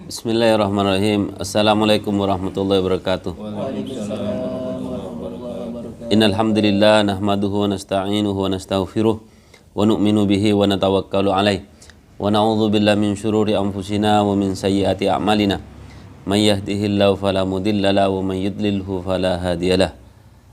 Bismillahirrahmanirrahim. Assalamualaikum warahmatullahi wabarakatuh. Innal hamdalillah nahmaduhu wa nasta'inuhu wa nastaghfiruh wa nu'minu bihi wa natawakkalu alaih wa na'udzu billahi min syururi anfusina wa min sayyiati a'malina. May yahdihillahu fala mudilla lahu wa may yudlilhu fala hadiyalah.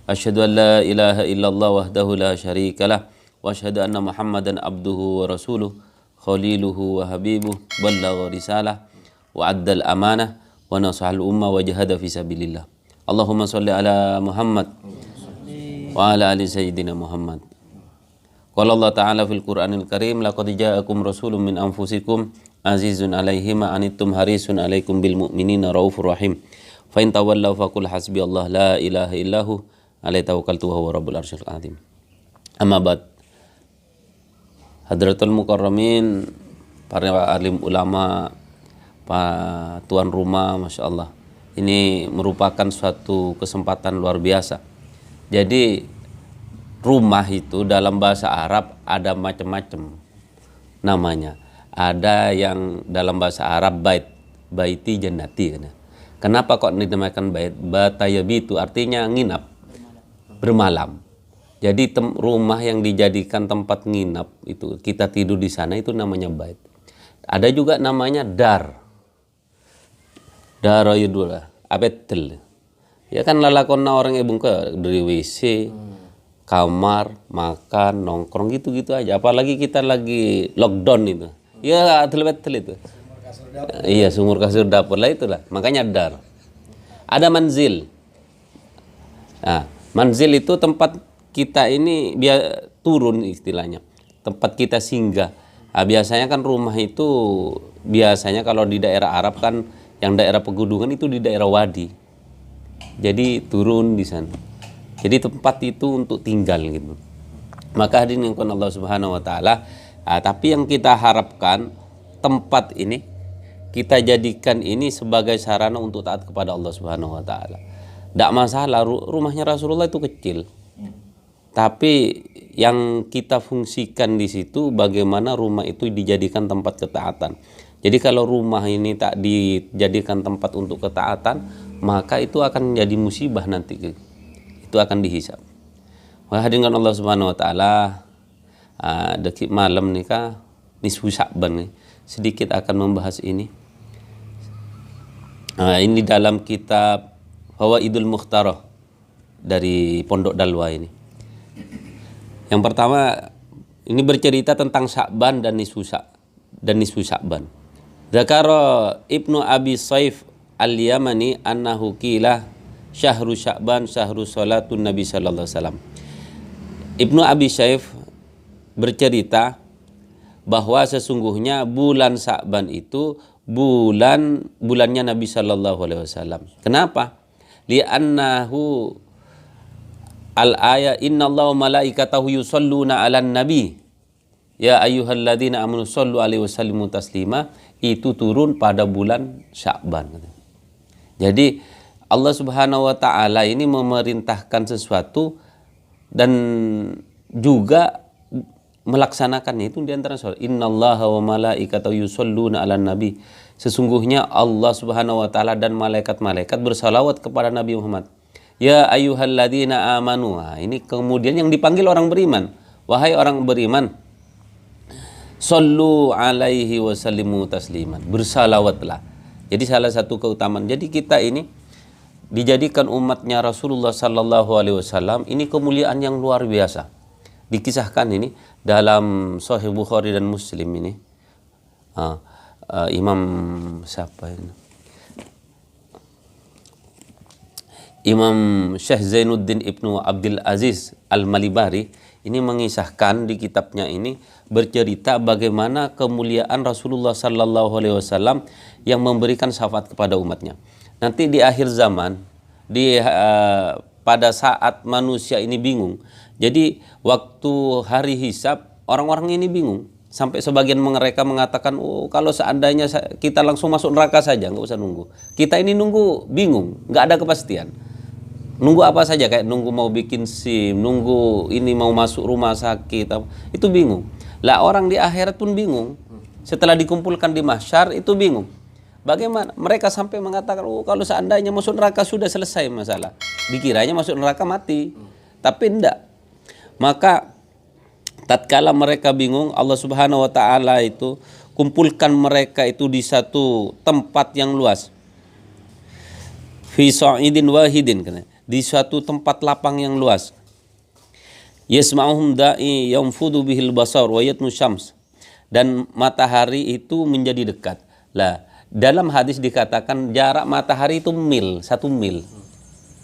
Asyhadu an la ilaha illallah wahdahu la syarikalah wa asyhadu anna Muhammadan abduhu wa rasuluh khaliluhu wa habibuh ballagha risalah wa addal amanah wa nasahal ummah wa jahada fi sabilillah. Allahumma sholli ala Muhammad wa ala ali sayyidina Muhammad. Qala Allah Ta'ala fil Qur'anil Karim, laqad ja'akum rasulun min anfusikum azizun 'alaihi ma anittum harisun 'alaikum bil mu'minina raufur rahim. Fa in tawallaw faqul hasbiyallahu la ilaha illahu alaihi tawakkaltu wa huwa rabbul arsyil azim. Amma ba'd. Hadratul mukarramin, para alim ulama, Pak tuan rumah, Masya Allah, ini merupakan suatu kesempatan luar biasa. Jadi rumah itu dalam bahasa Arab ada macam-macam namanya. Ada yang dalam bahasa Arab bait, baiti jannati. Kenapa kok dinamakan bait? Batayabitu artinya nginap, bermalam. Jadi rumah yang dijadikan tempat nginap itu, kita tidur di sana, itu namanya bait. Ada juga namanya dar. Darayudullah, abetel. Ya kan lalakonna orang ibung ke dari WC, kamar, makan, nongkrong gitu-gitu aja. Apalagi kita lagi lockdown itu. Ya betul itu. Iya, sumur kasur dapur lah itulah. Makanya dar. Ada manzil. Nah, manzil itu tempat kita ini biar turun istilahnya. Tempat kita singgah. Nah, biasanya kan rumah itu biasanya kalau di daerah Arab kan, yang daerah pegunungan itu di daerah wadi. Jadi turun di sana. Jadi tempat itu untuk tinggal gitu. Maka hadirin yang Allah Subhanahu wa taala, tapi yang kita harapkan tempat ini kita jadikan ini sebagai sarana untuk taat kepada Allah Subhanahu wa taala. Tidak masalah rumahnya Rasulullah itu kecil. Tapi yang kita fungsikan di situ bagaimana rumah itu dijadikan tempat ketaatan. Jadi kalau rumah ini tak dijadikan tempat untuk ketaatan, maka itu akan menjadi musibah nanti. Itu akan dihisab. Wah, hadirin Allah Subhanahu wa taala, dekik malam nih kah, nisfu Sya'ban nih. Sedikit akan membahas ini. Ini dalam kitab Fawaidul Mukhtarah dari Pondok Dalwa ini. Yang pertama, ini bercerita tentang Sya'ban dan nisfu Sya'ban. Zakara Ibnu Abi Saif Al-Yamani annahu qila syahru Sya'ban syahru salatun Nabi sallallahu alaihi wasallam. Ibnu Abi Saif bercerita bahwa sesungguhnya bulan Sya'ban itu bulannya Nabi sallallahu alaihi wasallam. Kenapa? Li'annahu al-aya innallaha malaikatahu yusholluna 'alan nabi ya ayyuhalladzina amanu shollu alaihi wasallimu taslima, itu turun pada bulan Sya'ban. Jadi Allah Subhanahu wa taala ini memerintahkan sesuatu dan juga melaksanakannya itu di antara sholat. Innallaha wa malaikatahu yusholluna 'alan nabi. Sesungguhnya Allah Subhanahu wa taala dan malaikat-malaikat bersalawat kepada Nabi Muhammad. Ya ayyuhalladzina amanu. Ini kemudian yang dipanggil orang beriman. Wahai orang beriman, sallu alaihi wasallimu tasliman. Bersalawatlah. Jadi salah satu keutamaan. Jadi kita ini dijadikan umatnya Rasulullah sallallahu alaihi wasallam, ini kemuliaan yang luar biasa. Dikisahkan ini dalam Sahih Bukhari dan Muslim ini. Imam siapa ini? Imam Syekh Zainuddin Ibnu Abdul Aziz Al-Malibari ini mengisahkan di kitabnya ini, bercerita bagaimana kemuliaan Rasulullah sallallahu alaihi wasallam yang memberikan syafaat kepada umatnya. Nanti di akhir zaman, pada saat manusia ini bingung. Jadi waktu hari hisab, orang-orang ini bingung. Sampai sebagian mereka mengatakan, oh kalau seandainya kita langsung masuk neraka saja, nggak usah nunggu. Kita ini nunggu bingung, nggak ada kepastian. Nunggu apa saja, kayak nunggu mau bikin SIM, nunggu ini mau masuk rumah sakit, itu bingung. Lah orang di akhirat pun bingung. Setelah dikumpulkan di mahsyar itu bingung. Bagaimana? Mereka sampai mengatakan, oh kalau seandainya masuk neraka sudah selesai masalah. Dikiranya masuk neraka mati. Tapi enggak. Maka tatkala mereka bingung, Allah Subhanahu wa taala itu kumpulkan mereka itu di satu tempat yang luas. Fi sa'idin wahidin, di suatu tempat lapang yang luas. Yasma'uhum da'i yanfudu bihil basar wa yatnu syams. Dan matahari itu menjadi dekat. Lah, dalam hadis dikatakan jarak matahari itu mil, 1 mil.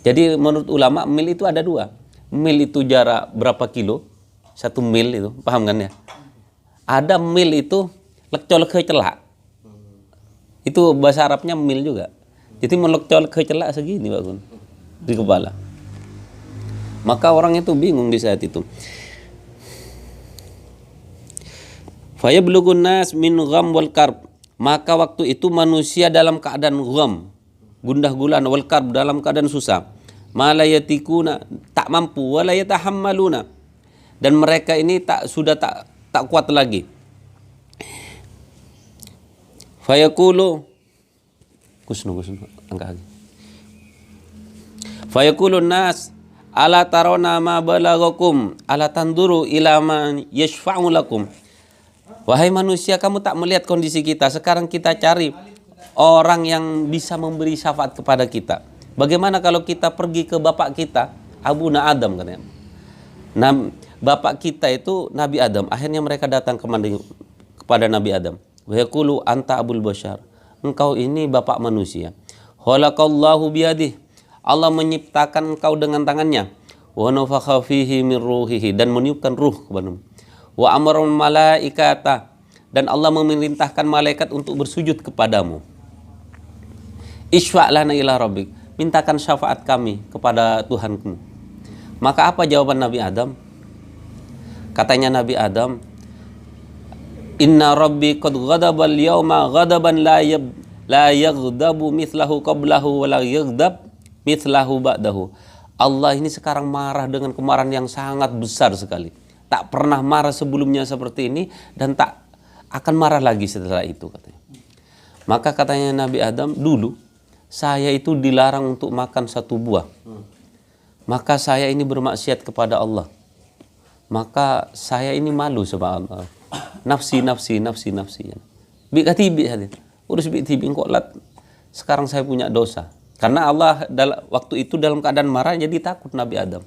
Jadi menurut ulama mil itu ada 2. Mil itu jarak berapa kilo? 1 mil itu, paham kan ya? Ada mil itu lekcol ke celak. Itu bahasa Arabnya mil juga. Jadi melekcol ke celak segini Pak Gun, di kepala. Maka orang itu bingung di saat itu. Fayablughun nas min gham wal karb. Maka waktu itu manusia dalam keadaan gham, gundah gulana, wal karb, dalam keadaan susah. Malayatikuna, tak mampu, wala yatahammaluna. Dan mereka ini sudah tak kuat lagi. Fayaqulu kusnu angka lagi. Fayaqulun nas ala tarona ma balagakum ala tanduru ila man yashfa'u lakum. Wahai manusia, kamu tak melihat kondisi kita. Sekarang kita cari orang yang bisa memberi syafaat kepada kita. Bagaimana kalau kita pergi ke bapak kita, Abuna Adam katanya. Nah, bapak kita itu Nabi Adam. Akhirnya mereka datang kepada Nabi Adam. Wa yaqulu anta abul bashar. Engkau ini bapak manusia. Khalaqallahu biyadih. Allah menciptakan engkau dengan tangannya. Wa nafakha fihi min ruhihi, dan meniupkan ruh kepadamu. Wa amarul malaikata, dan Allah memerintahkan malaikat untuk bersujud kepadamu. Isfa' lana ila rabbik, mintakan syafaat kami kepada Tuhanmu. Maka apa jawaban Nabi Adam? Katanya Nabi Adam, inna rabbi qad ghadaba al-yawma ghadaban la yaghdabu mithlahu qablahu wa la yaghdab mithlahu ba'dahu. Allah ini sekarang marah dengan kemarahan yang sangat besar sekali. Tak pernah marah sebelumnya seperti ini dan tak akan marah lagi setelah itu katanya. Maka katanya Nabi Adam, dulu saya itu dilarang untuk makan 1 buah. Maka saya ini bermaksiat kepada Allah. Maka saya ini malu sama Allah. Nafsi. Bi katibi hadin. Urus bi tibi kok lat. Sekarang saya punya dosa. Karena Allah waktu itu dalam keadaan marah, jadi takut Nabi Adam.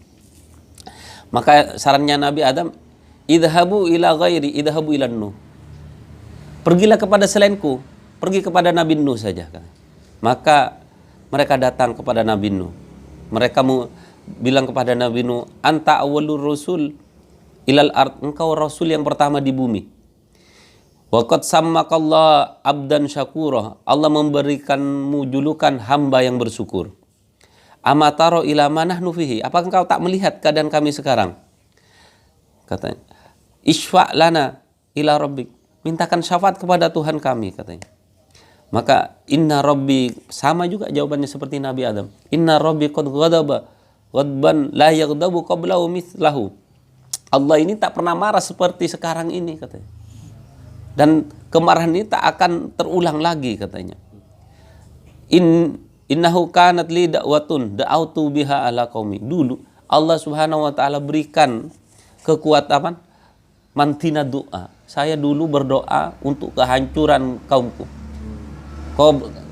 Maka sarannya Nabi Adam, idhabu ila ghairi, idhabu ila Nuh. Pergilah kepada selainku, pergi kepada Nabi Nuh saja. Maka mereka datang kepada Nabi Nuh. Mereka bilang kepada Nabi Nuh, anta awwalur rasul ilal ard, engkau rasul yang pertama di bumi. Wa qad sammakallah abdan syakura, Allah memberikanmu julukan hamba yang bersyukur. Amataro ila manah nufihi, apakah engkau tak melihat keadaan kami sekarang? Katanya, isfa' lana ila rabbik, mintakan syafaat kepada Tuhan kami katanya. Maka inna rabbi, sama juga jawabannya seperti Nabi Adam. Inna rabbi qad ghadaba ghadban la yaghdabu qablahu mithlahu. Allah ini tak pernah marah seperti sekarang ini katanya. Dan kemarahan ini tak akan terulang lagi katanya. Innahu kanat li da'watun da'autu biha ala qaumi. Dulu Allah Subhanahu wa taala berikan kekuatan mantina doa. Saya dulu berdoa untuk kehancuran kaumku.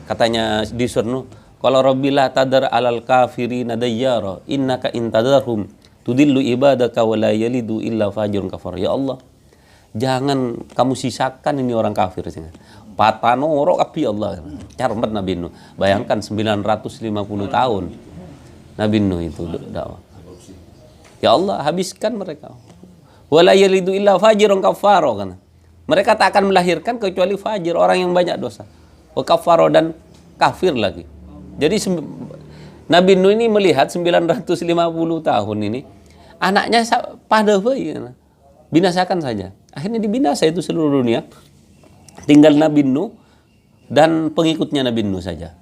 Katanya di surnu, qala rabbil tadar alal kafirina dayyara innaka intadarhum tudillu ibadaka wa la yalidu illa fajirun kafar. Ya Allah, jangan kamu sisakan ini orang kafir. Patanoro api Allah. Carmat Nabi Nuh. Bayangkan 950 tahun Nabi Nuh itu dakwah. Ya Allah, habiskan mereka. Wala yalidu illa fajirun kafaro kan. Mereka tak akan melahirkan kecuali fajir, orang yang banyak dosa. Wa kafaro, dan kafir lagi. Jadi Nabi Nuh ini melihat 950 tahun ini anaknya pada binasakan saja. Akhirnya dibinasa itu seluruh dunia. Tinggal Nabi Nuh dan pengikutnya Nabi Nuh saja.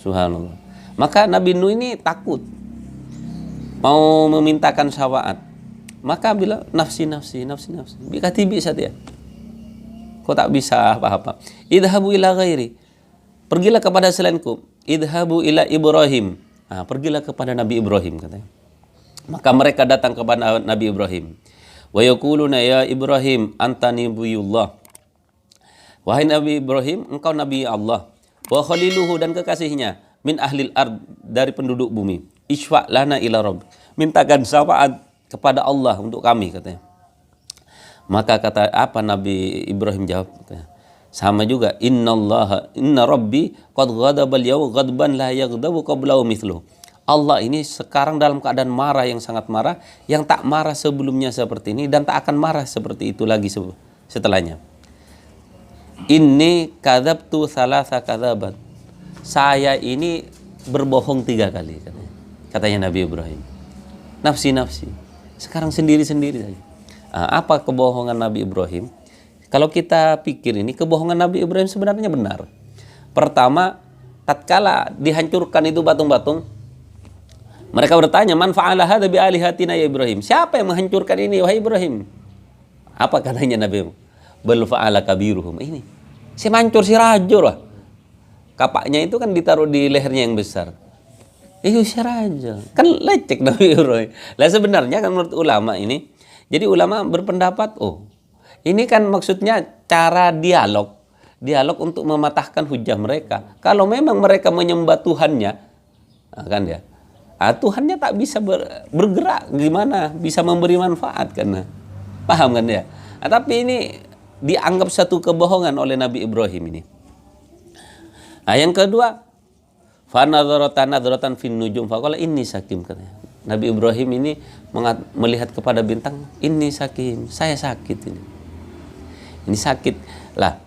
Subhanallah. Maka Nabi Nuh ini takut mau memintakan syafaat. Maka bilang nafsi. Bikatibi saja. Kau tak bisa apa-apa. Idhabu ila ghairi. pergilah kepada selainku. Idhabu ila Ibrahim. Nah, pergilah kepada Nabi Ibrahim katanya. Maka mereka datang kepada Nabi Ibrahim. Wa yaquluna ya Ibrahim anta nabiyullah. Wahai Nabi Ibrahim, engkau Nabi Allah. Wa khaliluhu, dan kekasihnya, min ahlil ard, dari penduduk bumi. Isfa' lana ila rabb. Mintakan syafaat kepada Allah untuk kami katanya. Maka kata apa Nabi Ibrahim jawab? Katanya, sama juga, inna rabbi qad ghadaba al-yawma ghadban la yaghdabu qablahu mithluhu. Allah ini sekarang dalam keadaan marah yang sangat marah, yang tak marah sebelumnya seperti ini dan tak akan marah seperti itu lagi setelahnya. Inni kadzabtu thalatha kadzabat. Saya ini berbohong 3 kali katanya Nabi Ibrahim. Nafsi. Sekarang sendiri-sendiri saja. Apa kebohongan Nabi Ibrahim? Kalau kita pikir ini, kebohongan Nabi Ibrahim sebenarnya benar. Pertama, tatkala dihancurkan itu batung-batung, mereka bertanya, man fa'ala hadza bi alihatina ya Ibrahim? Siapa yang menghancurkan ini wahai Ibrahim? Apa katanya Nabi? Bal fa'ala kabiruhum. Ini si mancur, si rajo lah. Kapaknya itu kan ditaruh di lehernya yang besar. Si rajo. Kan lecek Nabi Ibrahim. Lah sebenarnya kan menurut ulama ini, jadi ulama berpendapat, ini kan maksudnya cara dialog untuk mematahkan hujah mereka. Kalau memang mereka menyembah Tuhannya, kan ya, Tuhannya tak bisa bergerak, gimana bisa memberi manfaat kan? Paham kan ya? Tapi ini dianggap satu kebohongan oleh Nabi Ibrahim ini. Yang kedua, fa nadharatan fin nujum faqala inni sakim katanya. Nabi Ibrahim ini melihat kepada bintang, ini sakim, saya sakit ini. Ini sakit. Lah,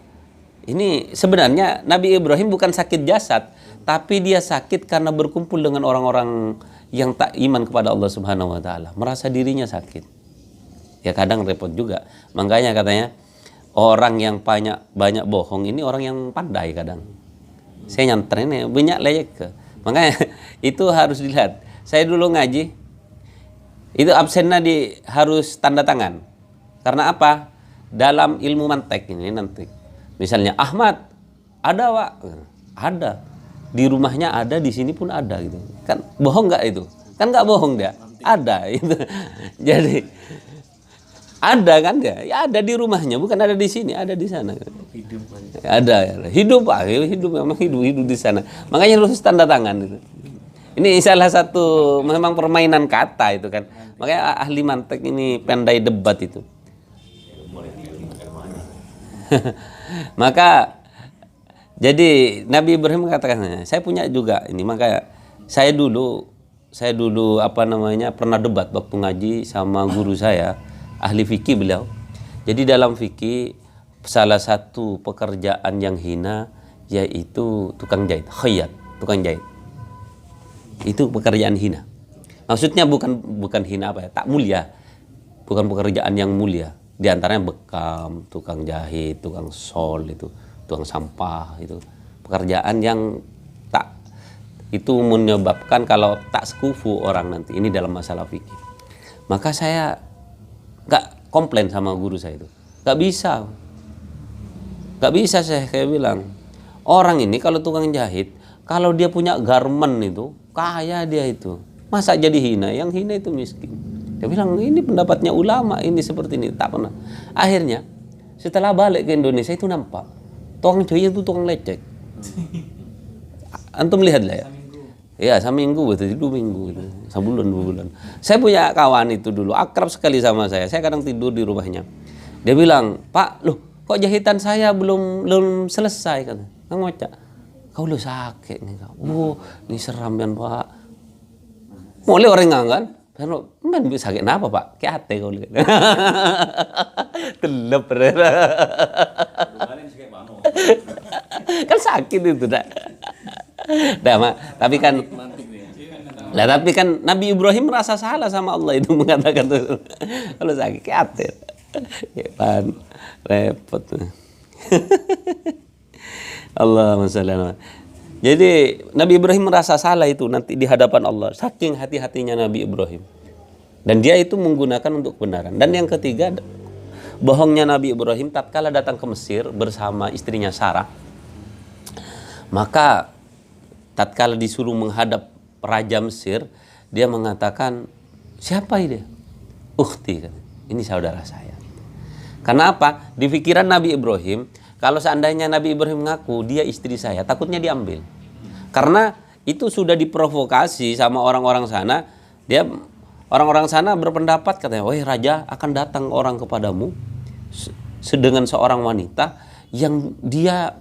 ini sebenarnya Nabi Ibrahim bukan sakit jasad, tapi dia sakit karena berkumpul dengan orang-orang yang tak iman kepada Allah Subhanahu wa taala, merasa dirinya sakit. Ya kadang repot juga. Makanya katanya orang yang banyak bohong ini orang yang pandai kadang. Saya nyantren banyak leyek ke. Makanya itu harus dilihat. Saya dulu ngaji, itu absennya harus tanda tangan. Karena apa? Dalam ilmu mantek ini nanti. Misalnya Ahmad, ada Pak? Ada. Di rumahnya ada, di sini pun ada gitu. Kan bohong nggak itu? Kan nggak bohong dia. Ada itu. Jadi ada kan dia? Ya ada di rumahnya, bukan ada di sini, ada di sana. Hidup ada. Hidup Pak, hidup memang hidup di sana. Makanya harus tanda tangan itu. Ini salah satu memang permainan kata itu kan. Makanya ahli mantek ini pandai debat itu. Maka jadi Nabi Ibrahim mengatakan, saya punya juga ini. Maka saya dulu pernah debat waktu ngaji sama guru saya, ahli fikih beliau. Jadi dalam fikih salah satu pekerjaan yang hina yaitu tukang jahit, khayyat, tukang jahit. Itu pekerjaan hina. Maksudnya bukan hina apa ya? Tak mulia. Bukan pekerjaan yang mulia. Di antaranya bekam, tukang jahit, tukang sol itu, tukang sampah itu. Pekerjaan yang itu menyebabkan kalau tak sekufu orang nanti. Ini dalam masalah fikih. Maka saya enggak komplain sama guru saya itu. Enggak bisa saya kayak bilang. Orang ini kalau tukang jahit, kalau dia punya garment itu, kaya dia itu. Masa jadi hina? Yang hina itu miskin. Dia bilang, ini pendapatnya ulama, ini seperti ini. Tak pernah. Akhirnya, setelah balik ke Indonesia itu nampak. Tukang jahit itu tukang lecek. Antum lihat lah ya. Ya, seminggu betul, 2 minggu gitu. Sebulan, 2 bulan. Saya punya kawan itu dulu, akrab sekali sama saya. Saya kadang tidur di rumahnya. Dia bilang, Pak, loh, kok jahitan saya belum selesai kan? Kang Moca, kau lu sakit nih kau. Ini seram kan Pak. Mulai orang kan? Pero bisa sakit apa Pak? Kayak hati kau lihat. Telep. Kan sakit itu dah. Tapi kan Nabi Ibrahim merasa salah sama Allah itu mengatakan tuh. Kalau sakit kayak hati. Ya, repot. Allahumma shalli ala. Jadi Nabi Ibrahim merasa salah itu nanti di hadapan Allah. Saking hati-hatinya Nabi Ibrahim. Dan dia itu menggunakan untuk kebenaran. Dan yang ketiga, bohongnya Nabi Ibrahim tatkala datang ke Mesir bersama istrinya Sarah. Maka tatkala disuruh menghadap Raja Mesir, dia mengatakan, siapa ini? Ukhti, ini saudara saya. Kenapa? Di pikiran Nabi Ibrahim, kalau seandainya Nabi Ibrahim mengaku dia istri saya, takutnya diambil. Karena itu sudah diprovokasi sama orang-orang sana. Orang-orang sana berpendapat, katanya, wahai raja, akan datang orang kepadamu dengan seorang wanita yang dia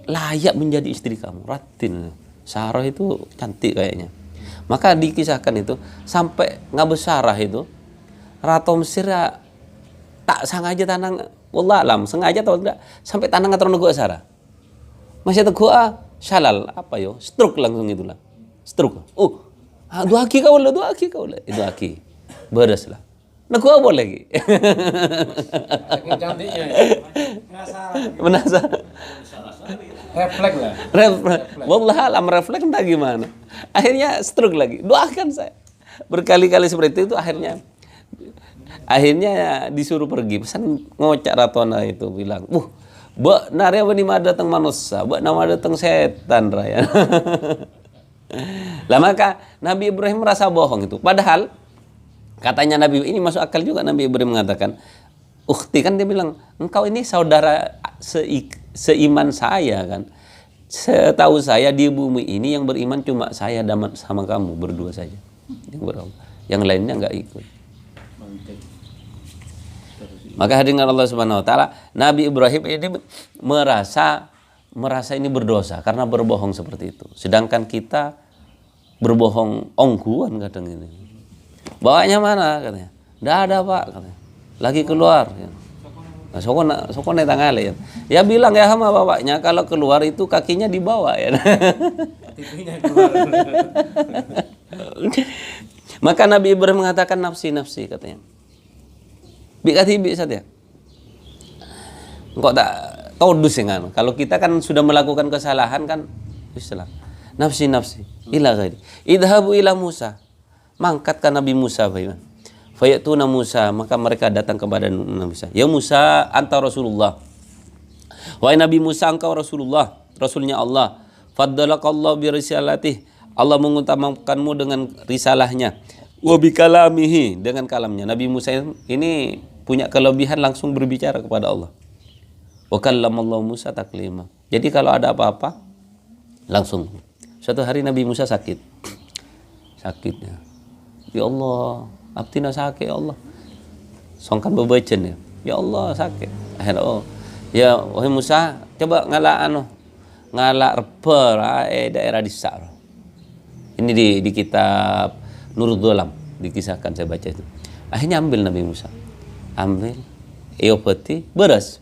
layak menjadi istri kamu. Ratin, Sarah itu cantik kayaknya. Maka dikisahkan itu sampai ngabesarah itu Ratu Mesir tak sengaja tanang, wallah alam, sengaja atau tidak, sampai tanang atau nego Sarah. Masih teguh shalal apa yo, stroke langsung itulah. Stroke. Dua aki kau lah, itu aki. Beres lah. Nego boleh lagi. Cantiknya. Menasa. Refleks lah. Wallah alam refleks entah gimana. Akhirnya stroke lagi. Doakan saya. Berkali-kali seperti itu akhirnya disuruh pergi. Pesan ngocak Ratona itu bilang, Mbak narya bani datang manusia, Mbak nama datang setan raya. Lah maka Nabi Ibrahim merasa bohong itu. Padahal katanya Nabi, ini masuk akal juga, Nabi Ibrahim mengatakan, ukhti, kan dia bilang, engkau ini saudara seiman saya kan. Setahu saya di bumi ini yang beriman cuma saya dan sama kamu berdua saja. Yang lainnya nggak ikut. Maka hadirin Allah Subhanahu wa taala, Nabi Ibrahim ini merasa ini berdosa karena berbohong seperti itu. Sedangkan kita berbohong ongguan kadang ini. Bawanya mana katanya? Nggak ada Pak katanya. Lagi keluar. Nah, sokone tangale ya. Ya bilang ya sama bapaknya kalau keluar itu kakinya dibawa ya. Maka Nabi Ibrahim mengatakan nafsi katanya. Bi saja. Engkau tak todus kan. Kalau kita kan sudah melakukan kesalahan kan istilah nafsi ila ghairi. Idhabu ila Musa. Mangkatkan Nabi Musa bagaimana? Fayatuna Musa, maka mereka datang kepada Nabi Musa. Ya Musa, anta Rasulullah. Wahai Nabi Musa, engkau Rasulullah, Rasulnya Allah. Faddalakallahu bi risalatih. Allah mengutamakanmu dengan risalahnya. Wa bi kalamihi, dengan kalamnya. Nabi Musa ini punya kelebihan langsung berbicara kepada Allah. Wa kallamallahu Musa taklima. Jadi kalau ada apa-apa langsung. Suatu hari Nabi Musa sakitnya. Ya Allah, abtina sakit ya Allah. Songkan bebejen ya. Ya Allah sakit. Akhirnya ya wahai Musa, coba ngalak reper daerah Disa. Ini di kitab Nurul Dolam dikisahkan, saya baca itu. Akhirnya ambil Nabi Musa. Ambil eopeti beres.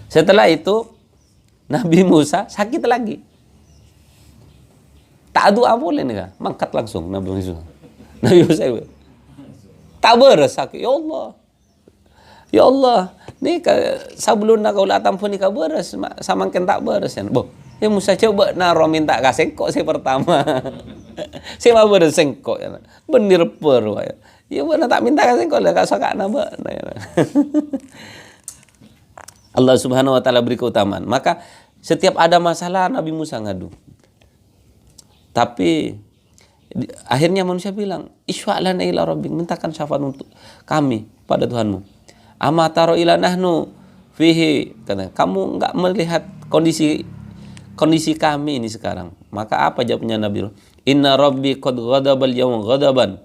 Setelah itu Nabi Musa sakit lagi. Tak doa boleh nih, mangkat langsung Nabi Musa. Nabi Musa tak beres sakit. Ya Allah, ni sebelum nak kau datang pun ni kau beres, sama kan tak beres kan. Ya Musa coba naro minta kasih kok saya pertama. Saya mau beres sengkok ya. Benir per ya. Ya benar tak minta kasih kok lah kasih nama. Allah Subhanahu wa taala beri keutamaan. Maka setiap ada masalah Nabi Musa ngadu. Tapi akhirnya manusia bilang, "Isfa'lana ila rabbik," mintakan syafaat untuk kami pada Tuhanmu. "Ama taro ila nahnu fihi," kata, kamu enggak melihat kondisi kami ini sekarang. Maka apa jawabnya Nabi? "Inna rabbi qad ghadabal yawma ghadaban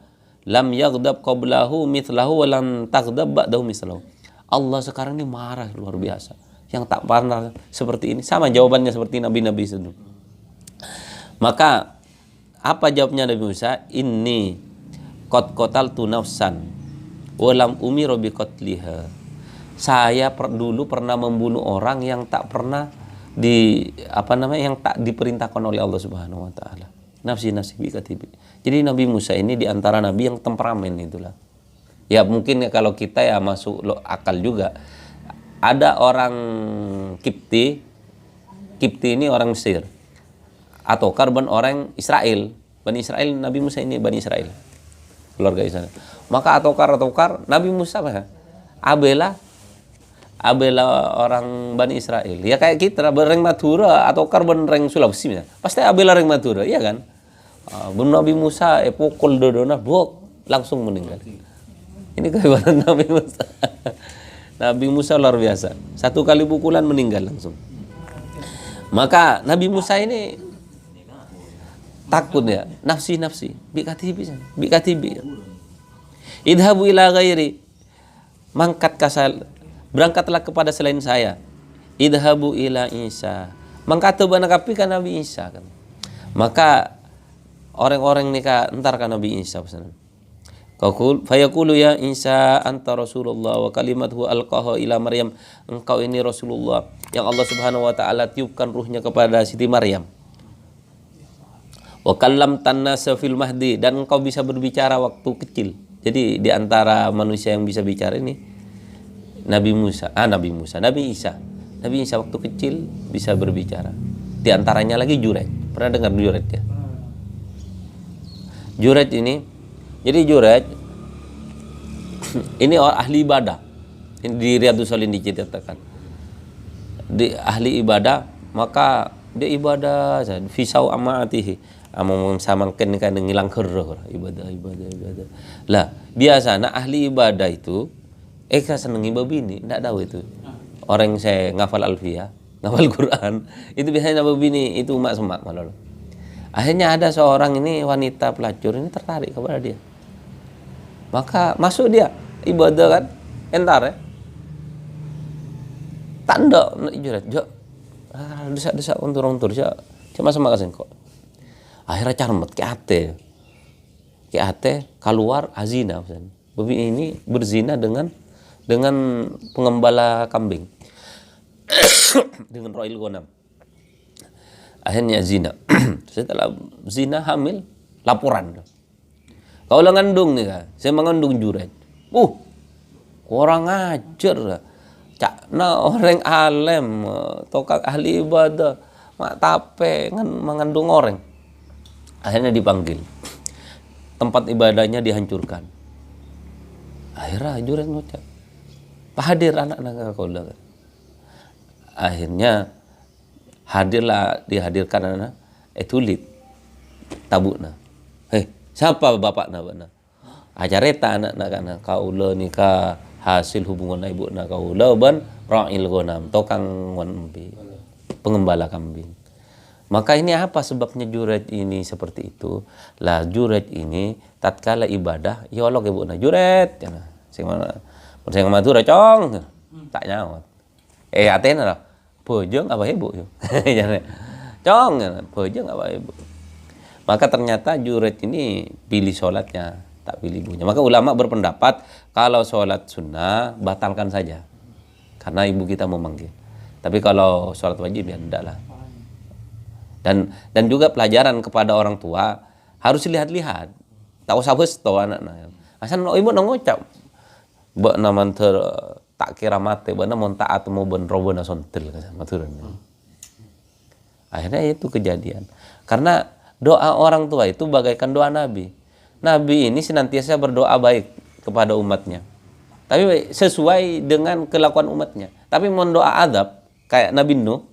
lam yaghdab qablahu mithlahu wa lam taghdab ba'dahu mithlahu." Allah sekarang ini marah luar biasa. Yang tak pernah seperti ini. Sama jawabannya seperti nabi-nabi sebelum. Maka apa jawabnya Nabi Musa? Inni qad qataltu nafsan wa lam umiru bi qatliha. Saya dulu pernah membunuh orang yang tak pernah yang tak diperintahkan oleh Allah Subhanahu wa taala. Nafsi bi katibi. Jadi Nabi Musa ini di antara nabi yang temperamen itulah. Ya mungkin kalau kita ya masuk akal juga. Ada orang Kipti ini orang Mesir. Atau korban orang Israel. Bani Israel, Nabi Musa ini Bani Israel. Keluarga Israel. Maka atokar Nabi Musa apa? Abela abela orang Bani Israel. Ya kayak kita bereng Madura atau karbon reng Sulawesi ya. Pasti abela reng Madura, iya kan? Nabi Musa pukul dodona bok langsung meninggal. Ini kehebatan Nabi Musa. Nabi Musa luar biasa. Satu kali pukulan meninggal langsung. Maka Nabi Musa ini takut ya, nafsi. Bikatibi. Idhabu ila ghairi. Berangkatlah kepada selain saya. Idhabu ila Isa. Mangkatu banakapi kan Nabi Isa kan. Maka orang-orang nikah entar kan Nabi Isa pesanan. Fayaqulu ya Isa anta Rasulullah wa kalimatuhu alqaha ila Maryam. Engkau ini Rasulullah yang Allah Subhanahu wa taala tiupkan ruhnya kepada Siti Maryam. Wa kallamtan nasa fil mahdi, dan engkau bisa berbicara waktu kecil. Jadi di antara manusia yang bisa bicara ini Nabi Isa. Nabi Isa waktu kecil bisa berbicara. Di antaranya lagi Jurej. Pernah dengar Jurej ya? Jurej ini, jadi Jurej ini orang ahli ibadah. Ini di Riyadhus Shalihin diceritakan. Di ahli ibadah, maka dia ibadah fisau amaatihi. Among samangken kan ngilang kerro ibadah. Lah, biasa ahli ibadah itu seneng babini, ndak tahu itu. Orang yang saya ngafal alfiyah, ngafal Quran, itu biasanya babini itu mak semak malah. Akhirnya ada seorang ini wanita pelacur ini tertarik kepada dia. Maka masuk dia ibadah kan, entar ya. Tanda juret, desak untur-untur, cuma semak kasih kok. Akhirnya carmet ke ate keluar azina. Babi ini berzina dengan pengembala kambing. Dengan Roil Gonam. Akhirnya zina. Setelah zina hamil, laporan. Kau lah ngandung nih kan, saya mengandung Jurej. Kurang ajar. Cakna orang alim, tokak ahli ibadah, mak tape mengandung orang. Akhirnya dipanggil. Tempat ibadahnya dihancurkan. Akhirnya Jurej ngucap, "Pak hadir anak-anak kau lah." Akhirnya dihadirkan anak tulit tabukna. Siapa bapakna bana? Ajareta anak-anak kana kaula nikah hasil hubungan ibuna kaula ban ra'il ghanam, tokang wanbi, pengembala kambing. Maka ini apa sebabnya Jurej ini seperti itu? Lah Jurej ini tatkala ibadah, ya Allah ibuna Jurej, sing Madura cong, tak nyawat. Atena lah, bojong apa ibu yo. Cong, bojong apa ibu. Maka ternyata Jurej ini pilih sholatnya, tak pilih ibunya. Maka ulama berpendapat kalau sholat sunnah batalkan saja, karena ibu kita memanggil. Tapi kalau sholat wajib ya tidak lah. Dan juga pelajaran kepada orang tua harus lihat-lihat, tak usah besto anak-anak. Asal ibu ngucap, bak naman tak kira mate, bak naman taat mau ben robona sontel maturan. Akhirnya itu kejadian. Karena doa orang tua itu bagaikan doa Nabi. Nabi ini senantiasa berdoa baik kepada umatnya, tapi sesuai dengan kelakuan umatnya. Tapi mau doa adab kayak Nabi Nuh,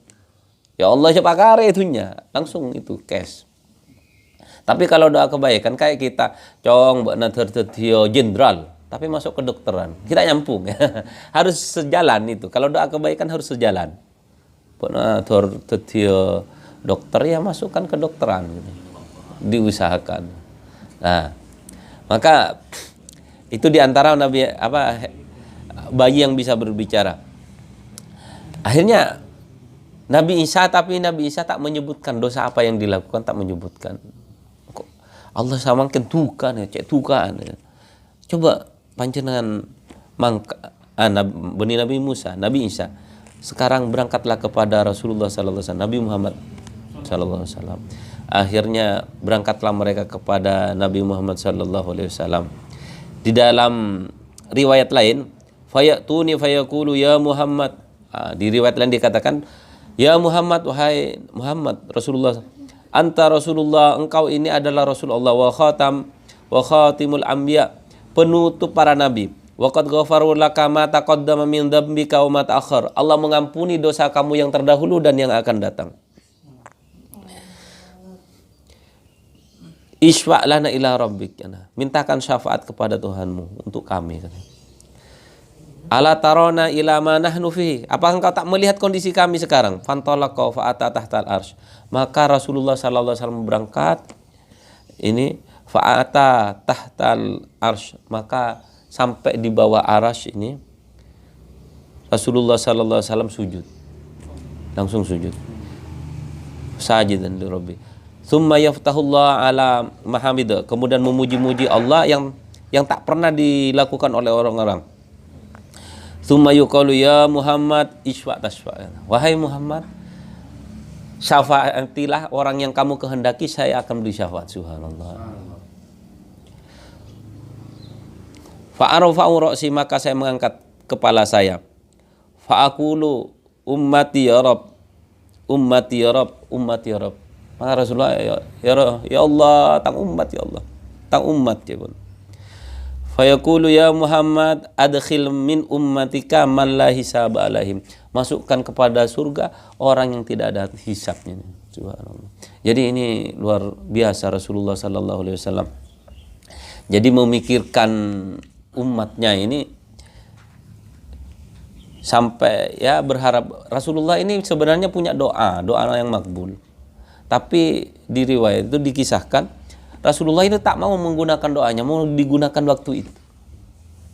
ya Allah siapa kare itunya, langsung itu cash. Tapi kalau doa kebaikan kayak kita, cong mbak tertio jenderal, tapi masuk kedokteran, kita nyampung. Harus sejalan itu. Kalau doa kebaikan harus sejalan. Mbak tertio dokter ya masukkan kedokteran, gitu. Diusahakan. Nah, maka itu diantara Nabi bayi yang bisa berbicara. Akhirnya Nabi Isa tak menyebutkan dosa apa yang dilakukan, tak menyebutkan. Allah samangken tukan ya, cek tukan ya. Coba panjenengan Nabi Musa, Nabi Isa. Sekarang berangkatlah kepada Rasulullah sallallahu alaihi wasallam, Nabi Muhammad sallallahu alaihi wasallam. Akhirnya berangkatlah mereka kepada Nabi Muhammad sallallahu alaihi wasallam. Di dalam riwayat lain, fayatuni fayaqulu ya Muhammad. Di riwayat lain dikatakan, ya Muhammad, wahai Muhammad, Rasulullah, anta Rasulullah, engkau ini adalah Rasulullah, wa khatimul anbiya, penutup para nabi, Wa qad ghafaru laka ma taqaddama min dzambika wa ma ta'akhkhar. Allah mengampuni dosa kamu yang terdahulu dan yang akan datang. Isfa' lana ila rabbik. Mintakan syafaat kepada Tuhanmu untuk kami. Ala tarona ila ma nahnu fihi. Apakah engkau tak melihat kondisi kami sekarang? Fantalaqa fa ata tahtal arsy. Maka Rasulullah sallallahu alaihi wasallam berangkat ini fa ata tahtal arsy. Maka sampai di bawah arsy ini Rasulullah sallallahu alaihi wasallam sujud. Langsung sujud. Sajidan li rabbi. Tsumma yaftahullah ala mahamida. Kemudian memuji-muji Allah yang tak pernah dilakukan oleh orang-orang. Tsumma yuqalu ya Muhammad isfa' tasfa'. Wahai Muhammad, syafaatilah orang yang kamu kehendaki, saya akan beri syafaat. Subhanallah. Fa'arafa'u ra'si, maka saya mengangkat kepala saya. Fa'aqulu ummati ya Rabb, ummati ya Rabb, ummati ya Rabb. Maka Rasulullah ya Allah, tang umat ya Allah, tang umat ya pun. Fayaqulu ya Muhammad adkhil min ummatika man la hisaba alaihim. Masukkan kepada surga orang yang tidak ada hisabnya. Subhanallah. Jadi ini luar biasa Rasulullah sallallahu alaihi wasallam. Jadi memikirkan umatnya ini sampai ya berharap. Rasulullah ini sebenarnya punya doa yang makbul. Tapi di riwayat itu dikisahkan Rasulullah itu tak mau menggunakan doanya, mau digunakan waktu itu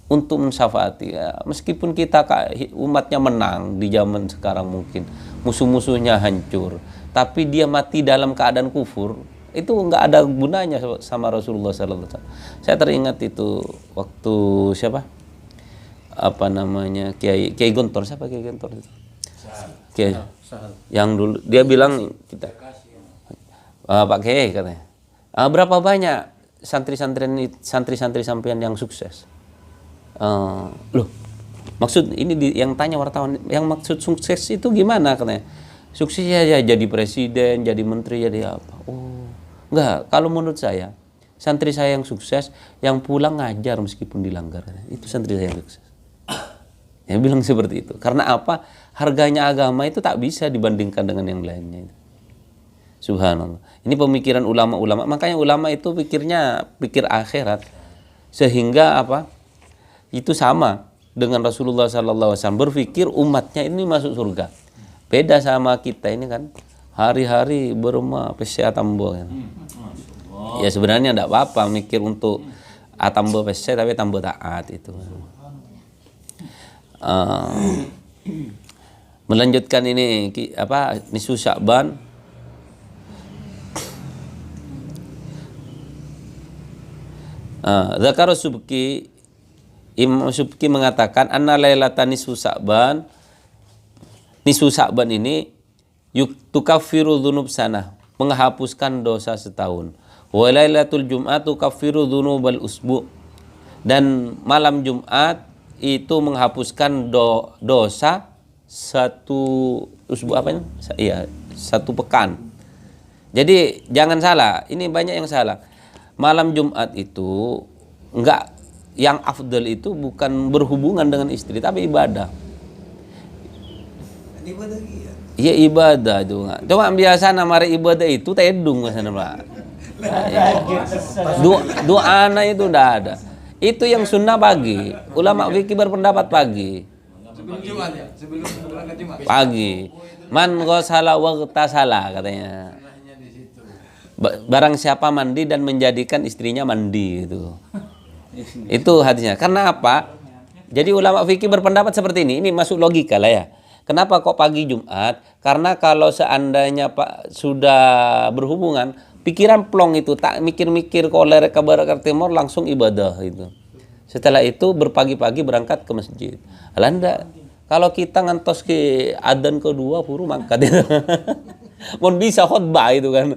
untuk mensyafaati. Ya, meskipun kita umatnya menang di zaman sekarang mungkin musuh-musuhnya hancur, tapi dia mati dalam keadaan kufur, itu nggak ada gunanya sama Rasulullah sallallahu alaihi wasallam. Saya teringat itu waktu siapa? Apa namanya? Kiai Gontor, siapa Kiai Gontor itu? Kiai yang dulu dia bilang kita Pak Kiai katanya. Berapa banyak santri-santri sampean yang sukses? Loh, maksud ini yang tanya wartawan, yang maksud sukses itu gimana katanya? Suksesnya ya jadi presiden, jadi menteri, jadi apa? Oh, enggak. Kalau menurut saya, santri saya yang sukses, yang pulang ngajar meskipun dilanggar. Itu santri saya yang sukses. Dia bilang seperti itu. Karena apa? Harganya agama itu tak bisa dibandingkan dengan yang lainnya. Subhanallah. Ini pemikiran ulama-ulama. Makanya ulama itu pikir akhirat. Sehingga apa? Itu sama dengan Rasulullah sallallahu alaihi wasallam berpikir umatnya ini masuk surga. Beda sama kita ini kan. Hari-hari berumah PSC Atambo kan. Ya sebenarnya enggak apa-apa mikir untuk Atambo PSC tapi Tambo taat itu. Melanjutkan ini apa? Nisfu Sya'ban. Zakar Subki, Imam Subki mengatakan anna lailatan nisfu Sya'ban. Nisfu Sya'ban ini tukaffiru dzunub sanah, menghapuskan dosa setahun. Wa lailatul Jum'at tukaffiru dzunubal usbu. Dan malam Jumat itu menghapuskan dosa satu usbu apa ini? Iya, satu pekan. Jadi jangan salah, ini banyak yang salah. Malam Jumat itu enggak, yang afdal itu bukan berhubungan dengan istri tapi ibadah. Ibadah iya. Iya ibadah itu. Cuma biasa nama ibadah itu tedung sana Pak. Doa anak itu udah ada. Itu yang sunnah pagi. Ulama fikih berpendapat pagi. Sebelum Jumat ya, sebelum berangkat Jumat. Pagi. Man ghasala wa ghtasala katanya. Barang siapa mandi dan menjadikan istrinya mandi itu. Itu hadisnya. Karena apa? Jadi ulama fikih berpendapat seperti ini. Ini masuk logika lah ya. Kenapa kok pagi Jumat? Karena kalau seandainya Pak sudah berhubungan, pikiran plong itu tak mikir-mikir koler ke barat ke timur langsung ibadah itu. Setelah itu berpagi-pagi berangkat ke masjid. Alanda kalau kita ngantos ke adzan kedua puru mangkat. Mau bisa khutbah itu kan.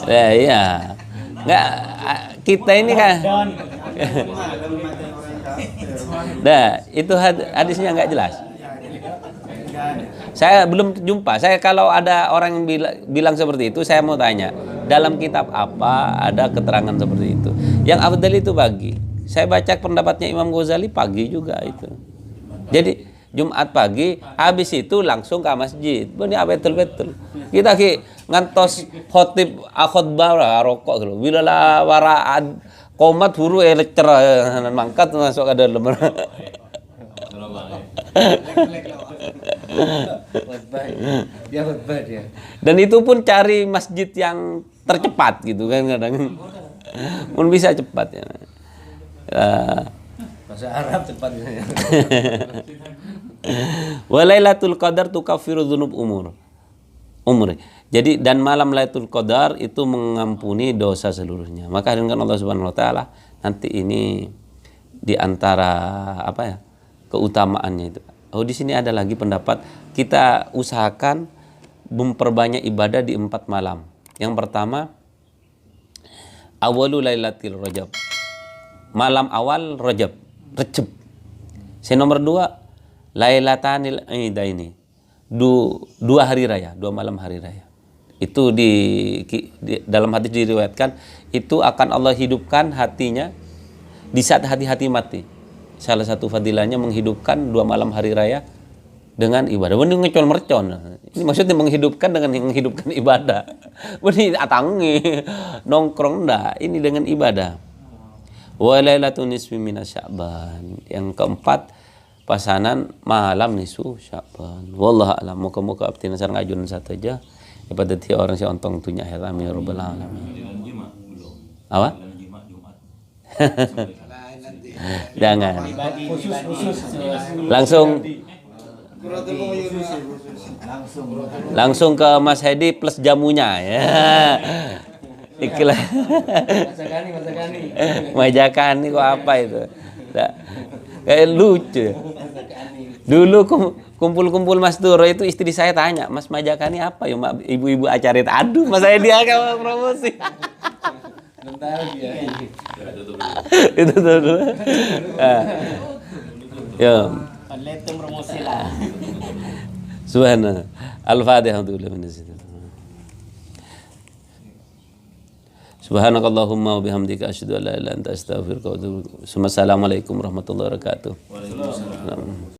Ya iya. Enggak, kita ini kan. Nah, itu hadisnya enggak jelas. Saya belum jumpa. Saya kalau ada orang yang bilang seperti itu, saya mau tanya. dalam kitab apa ada keterangan seperti itu. Yang afdal itu pagi. Saya baca pendapatnya Imam Ghazali pagi juga itu. Jadi Jumat pagi, habis itu langsung ke masjid. Ini betul-betul. Kita ngantos khotib khotbah rokok gitu. Bila lah wara komat huru leccer mangkat masuk ke dalam. Dan itu pun cari masjid yang tercepat gitu kan kadang. Pun bisa cepat ya. Bahasa Arab cepat. Wa Lailatul Qadar tukaffiru dzunub umur. Jadi dan malam Lailatul Qadar itu mengampuni dosa seluruhnya. Maka dengan Allah Subhanahu wa taala nanti ini di antara apa ya? Keutamaannya itu. Oh, di sini ada lagi pendapat kita usahakan memperbanyak ibadah di 4 malam. Yang pertama awalul lailatul rajab. Malam awal Rajab. Nomor 2 Lailatanil Idaini. Dua hari raya, 2 malam hari raya. Itu di dalam hadis diriwayatkan itu akan Allah hidupkan hatinya di saat hati-hati mati. Salah satu fadilahnya menghidupkan 2 malam hari raya dengan ibadah. Ini ngecol mercon. Ini maksudnya menghidupkan dengan menghidupkan ibadah. Ini atangi nongkrong enggak, ini dengan ibadah. Wa lailatun nisfi minas Sya'ban. Yang keempat pasanan malam nisfu Sya'ban. Wallahu a'lam. Muka-muka abdi nasar ngajun satu aja. Daripada tiap orang si ontong tunya ya amin ya rabbal alamin. Apa? Jangan. Langsung ke Mas Hedi plus jamunya ya. Ikhlas. Majakani kok apa itu? Kayak lucu. Dulu kumpul-kumpul Mas Duro itu istri saya tanya, Mas Majakani apa ya ibu-ibu acara itu? Aduh, Mas saya dia kalau promosi. Bentar dia. Itu dulu. Ya. Paletung promosi lah. Subhanallah. Al-Fatihah untuk Subhanakallahumma wa bihamdika asyhadu an la ilaha illa anta astaghfiruka wa atubu ilaik. Assalamualaikum warahmatullahi wabarakatuh. Waalaikumsalam.